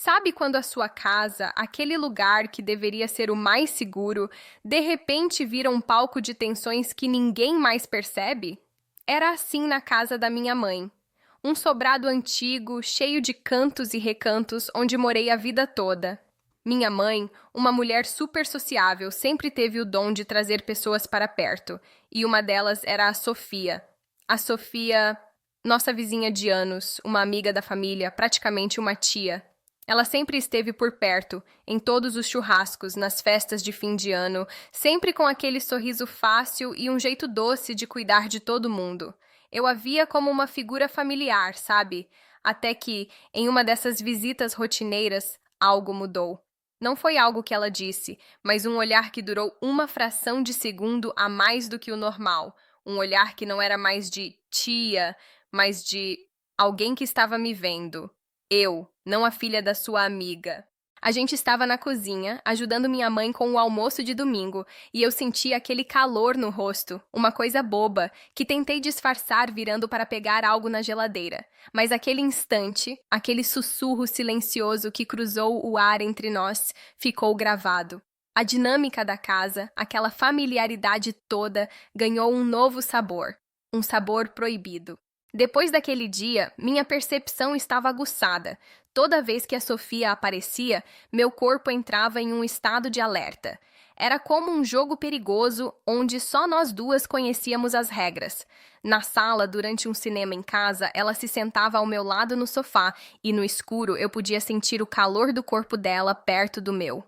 Sabe quando a sua casa, aquele lugar que deveria ser o mais seguro, de repente vira um palco de tensões que ninguém mais percebe? Era assim na casa da minha mãe. Um sobrado antigo, cheio de cantos e recantos, onde morei a vida toda. Minha mãe, uma mulher super sociável, sempre teve o dom de trazer pessoas para perto, e uma delas era a Sofia. A Sofia, nossa vizinha de anos, uma amiga da família, praticamente uma tia. Ela sempre esteve por perto, em todos os churrascos, nas festas de fim de ano, sempre com aquele sorriso fácil e um jeito doce de cuidar de todo mundo. Eu a via como uma figura familiar, sabe? Até que, em uma dessas visitas rotineiras, algo mudou. Não foi algo que ela disse, mas um olhar que durou uma fração de segundo a mais do que o normal. Um olhar que não era mais de tia, mas de alguém que estava me vendo. Eu, não a filha da sua amiga. A gente estava na cozinha, ajudando minha mãe com o almoço de domingo, e eu senti aquele calor no rosto, uma coisa boba, que tentei disfarçar virando para pegar algo na geladeira. Mas aquele instante, aquele sussurro silencioso que cruzou o ar entre nós, ficou gravado. A dinâmica da casa, aquela familiaridade toda, ganhou um novo sabor, um sabor proibido. Depois daquele dia, minha percepção estava aguçada. Toda vez que a Sofia aparecia, meu corpo entrava em um estado de alerta. Era como um jogo perigoso onde só nós duas conhecíamos as regras. Na sala, durante um cinema em casa, ela se sentava ao meu lado no sofá e no escuro eu podia sentir o calor do corpo dela perto do meu.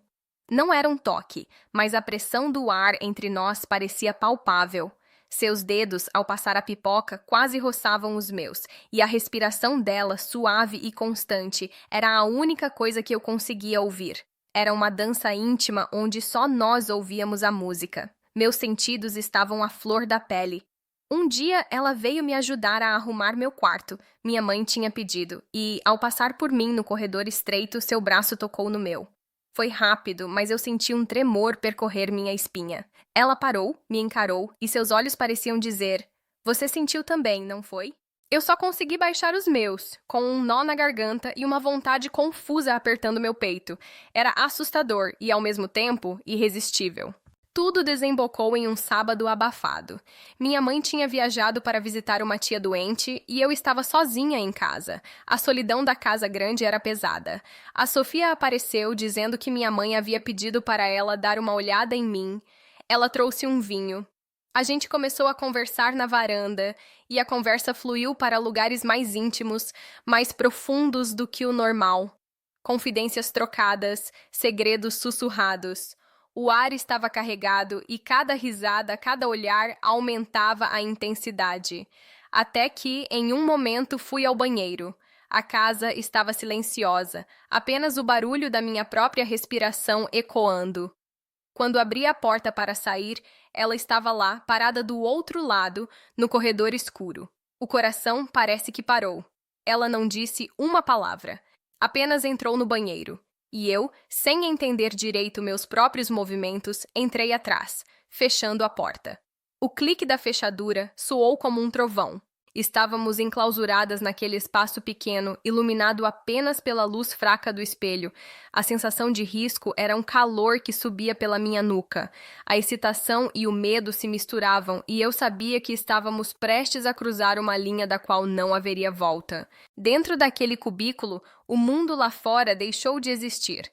Não era um toque, mas a pressão do ar entre nós parecia palpável. Seus dedos, ao passar a pipoca, quase roçavam os meus, e a respiração dela, suave e constante, era a única coisa que eu conseguia ouvir. Era uma dança íntima onde só nós ouvíamos a música. Meus sentidos estavam à flor da pele. Um dia ela veio me ajudar a arrumar meu quarto. Minha mãe tinha pedido, e, ao passar por mim no corredor estreito, seu braço tocou no meu. Foi rápido, mas eu senti um tremor percorrer minha espinha. Ela parou, me encarou, e seus olhos pareciam dizer: Você sentiu também, não foi? Eu só consegui baixar os meus, com um nó na garganta e uma vontade confusa apertando meu peito. Era assustador e, ao mesmo tempo, irresistível. Tudo desembocou em um sábado abafado. Minha mãe tinha viajado para visitar uma tia doente e eu estava sozinha em casa. A solidão da casa grande era pesada. A Sofia apareceu dizendo que minha mãe havia pedido para ela dar uma olhada em mim. Ela trouxe um vinho. A gente começou a conversar na varanda e a conversa fluiu para lugares mais íntimos, mais profundos do que o normal. Confidências trocadas, segredos sussurrados. O ar estava carregado e cada risada, cada olhar aumentava a intensidade. Até que, em um momento, fui ao banheiro. A casa estava silenciosa, apenas o barulho da minha própria respiração ecoando. Quando abri a porta para sair, ela estava lá, parada do outro lado, no corredor escuro. O coração parece que parou. Ela não disse uma palavra. Apenas entrou no banheiro. E eu, sem entender direito meus próprios movimentos, entrei atrás, fechando a porta. O clique da fechadura soou como um trovão. Estávamos enclausuradas naquele espaço pequeno, iluminado apenas pela luz fraca do espelho. A sensação de risco era um calor que subia pela minha nuca. A excitação e o medo se misturavam e eu sabia que estávamos prestes a cruzar uma linha da qual não haveria volta. Dentro daquele cubículo, o mundo lá fora deixou de existir.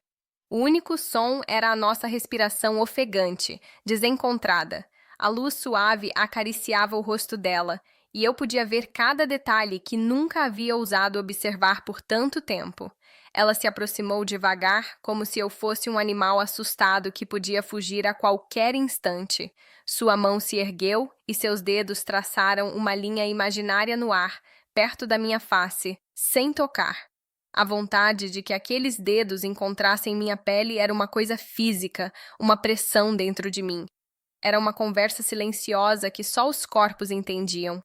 O único som era a nossa respiração ofegante, desencontrada. A luz suave acariciava o rosto dela, e eu podia ver cada detalhe que nunca havia ousado observar por tanto tempo. Ela se aproximou devagar, como se eu fosse um animal assustado que podia fugir a qualquer instante. Sua mão se ergueu e seus dedos traçaram uma linha imaginária no ar, perto da minha face, sem tocar. A vontade de que aqueles dedos encontrassem minha pele era uma coisa física, uma pressão dentro de mim. Era uma conversa silenciosa que só os corpos entendiam.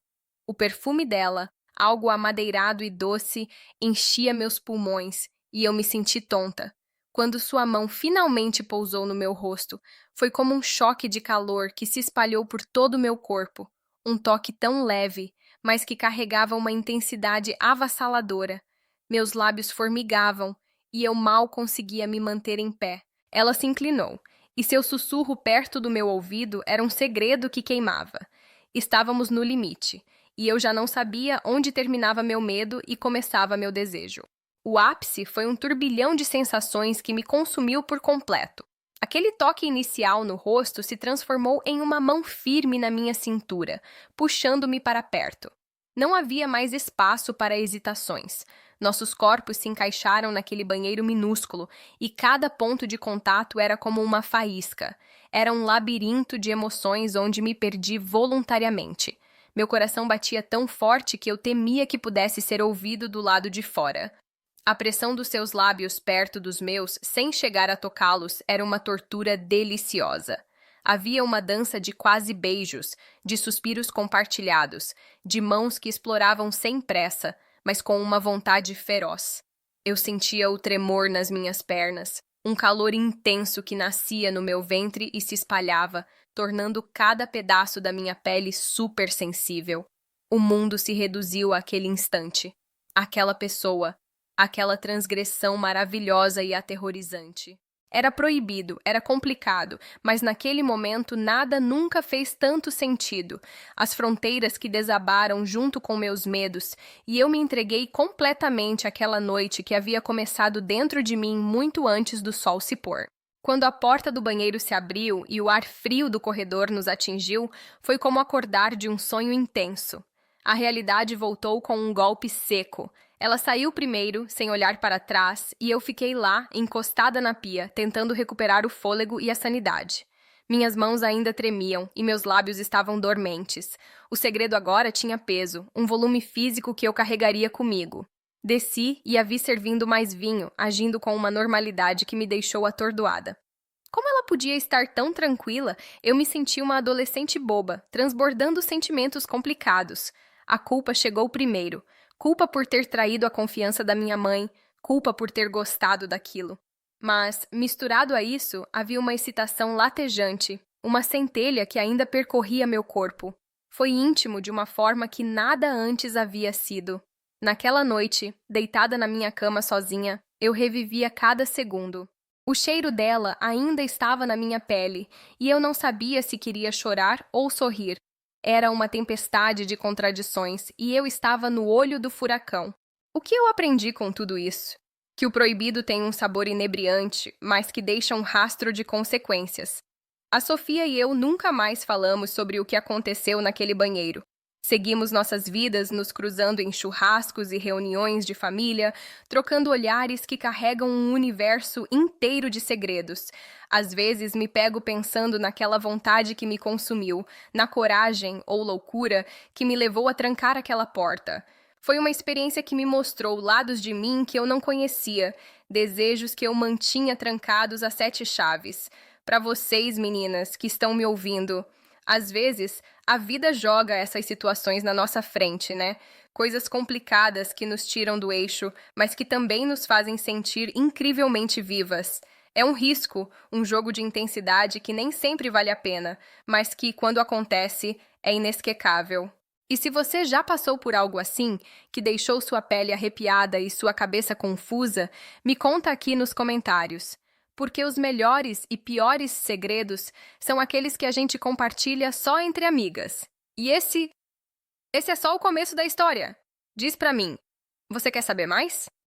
O perfume dela, algo amadeirado e doce, enchia meus pulmões, e eu me senti tonta. Quando sua mão finalmente pousou no meu rosto, foi como um choque de calor que se espalhou por todo o meu corpo. Um toque tão leve, mas que carregava uma intensidade avassaladora. Meus lábios formigavam, e eu mal conseguia me manter em pé. Ela se inclinou, e seu sussurro perto do meu ouvido era um segredo que queimava. Estávamos no limite, e eu já não sabia onde terminava meu medo e começava meu desejo. O ápice foi um turbilhão de sensações que me consumiu por completo. Aquele toque inicial no rosto se transformou em uma mão firme na minha cintura, puxando-me para perto. Não havia mais espaço para hesitações. Nossos corpos se encaixaram naquele banheiro minúsculo e cada ponto de contato era como uma faísca. Era um labirinto de emoções onde me perdi voluntariamente. Meu coração batia tão forte que eu temia que pudesse ser ouvido do lado de fora. A pressão dos seus lábios perto dos meus, sem chegar a tocá-los, era uma tortura deliciosa. Havia uma dança de quase beijos, de suspiros compartilhados, de mãos que exploravam sem pressa, mas com uma vontade feroz. Eu sentia o tremor nas minhas pernas, um calor intenso que nascia no meu ventre e se espalhava, tornando cada pedaço da minha pele supersensível. O mundo se reduziu àquele instante. Aquela pessoa, aquela transgressão maravilhosa e aterrorizante. Era proibido, era complicado, mas naquele momento nada nunca fez tanto sentido. As fronteiras que desabaram junto com meus medos, e eu me entreguei completamente àquela noite que havia começado dentro de mim muito antes do sol se pôr. Quando a porta do banheiro se abriu e o ar frio do corredor nos atingiu, foi como acordar de um sonho intenso. A realidade voltou com um golpe seco. Ela saiu primeiro, sem olhar para trás, e eu fiquei lá, encostada na pia, tentando recuperar o fôlego e a sanidade. Minhas mãos ainda tremiam e meus lábios estavam dormentes. O segredo agora tinha peso, um volume físico que eu carregaria comigo. Desci e a vi servindo mais vinho, agindo com uma normalidade que me deixou atordoada. Como ela podia estar tão tranquila, eu me senti uma adolescente boba, transbordando sentimentos complicados. A culpa chegou primeiro. Culpa por ter traído a confiança da minha mãe, culpa por ter gostado daquilo. Mas, misturado a isso, havia uma excitação latejante, uma centelha que ainda percorria meu corpo. Foi íntimo de uma forma que nada antes havia sido. Naquela noite, deitada na minha cama sozinha, eu revivia cada segundo. O cheiro dela ainda estava na minha pele, e eu não sabia se queria chorar ou sorrir. Era uma tempestade de contradições e eu estava no olho do furacão. O que eu aprendi com tudo isso? Que o proibido tem um sabor inebriante, mas que deixa um rastro de consequências. A Sofia e eu nunca mais falamos sobre o que aconteceu naquele banheiro. Seguimos nossas vidas nos cruzando em churrascos e reuniões de família, trocando olhares que carregam um universo inteiro de segredos. Às vezes me pego pensando naquela vontade que me consumiu, na coragem ou loucura que me levou a trancar aquela porta. Foi uma experiência que me mostrou lados de mim que eu não conhecia, desejos que eu mantinha trancados a 7 chaves. Para vocês, meninas, que estão me ouvindo, às vezes, a vida joga essas situações na nossa frente, né? Coisas complicadas que nos tiram do eixo, mas que também nos fazem sentir incrivelmente vivas. É um risco, um jogo de intensidade que nem sempre vale a pena, mas que, quando acontece, é inesquecável. E se você já passou por algo assim, que deixou sua pele arrepiada e sua cabeça confusa, me conta aqui nos comentários. Porque os melhores e piores segredos são aqueles que a gente compartilha só entre amigas. E esse é só o começo da história. Diz pra mim, você quer saber mais?